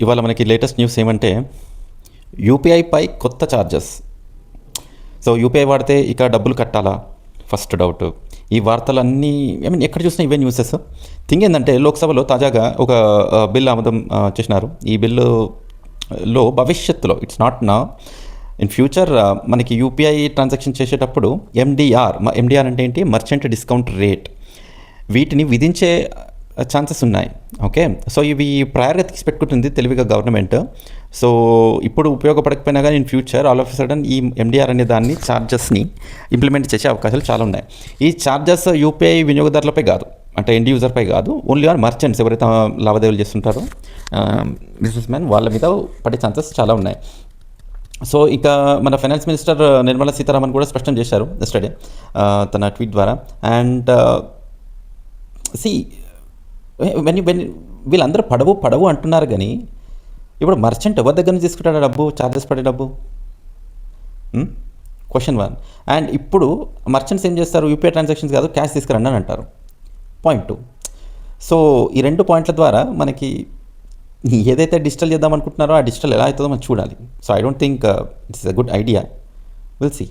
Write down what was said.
ఇవాళ మనకి latest news ఏమంటే యూపీఐపై కొత్త ఛార్జెస్. సో యూపీఐ వాడితే ఇక డబ్బులు కట్టాలా? First doubt. ఈ వార్తలన్నీ ఎక్కడ చూసినా ఇవే న్యూసెస్. థింగ్ ఏంటంటే లోక్సభలో తాజాగా ఒక బిల్ ఆమోదం చేసినారు. ఈ బిల్లులో భవిష్యత్తులో ఇట్స్ నాట్ నా ఇన్ ఫ్యూచర్ మనకి యూపీఐ ట్రాన్సాక్షన్ చేసేటప్పుడు ఎండిఆర్ అంటే ఏంటి? Merchant discount rate. వీటిని విధించే ఛాన్సెస్ ఉన్నాయి. ఓకే, సో ఇవి ప్రయర్గా తీసి పెట్టుకుంటుంది తెలివిగా గవర్నమెంట్. సో ఇప్పుడు ఉపయోగపడకపోయినా కానీ in future all of sudden ఈ ఎండిఆర్ అనే దాన్ని ఛార్జెస్ని ఇంప్లిమెంట్ చేసే అవకాశాలు చాలా ఉన్నాయి. ఈ ఛార్జెస్ యూపీఐ వినియోగదారులపై కాదు, అంటే ఎండ్ యూజర్పై కాదు, ఓన్లీ ఆన్ మర్చెంట్స్ ఎవరైతే లావాదేవీలు చేస్తుంటారో బిజినెస్ మ్యాన్ వాళ్ళ మీద పడే ఛాన్సెస్ చాలా ఉన్నాయి. సో ఇక మన ఫైనాన్స్ మినిస్టర్ నిర్మలా సీతారామన్ కూడా స్పష్టం చేశారు ఎస్టర్డే తన ట్వీట్ ద్వారా. అండ్ సి వెన్ వీళ్ళందరూ పడవు అంటున్నారు, కానీ ఇప్పుడు మర్చెంట్ ఎవరి దగ్గర నుంచి తీసుకుంటాడు డబ్బు, ఛార్జెస్ పడే డబ్బు? క్వశ్చన్ 1. అండ్ ఇప్పుడు మర్చెంట్స్ ఏం చేస్తారు? యూపీఐ ట్రాన్సాక్షన్స్ కాదు, క్యాష్ తీసుకురండి అని అంటారు. పాయింట్ 2. సో ఈ 2 పాయింట్ల ద్వారా మనకి ఏదైతే డిజిటల్ చేద్దాం అనుకుంటున్నారో ఆ డిజిటల్ ఎలా అవుతుందో మనం చూడాలి. So I don't think it's a good idea. Will see.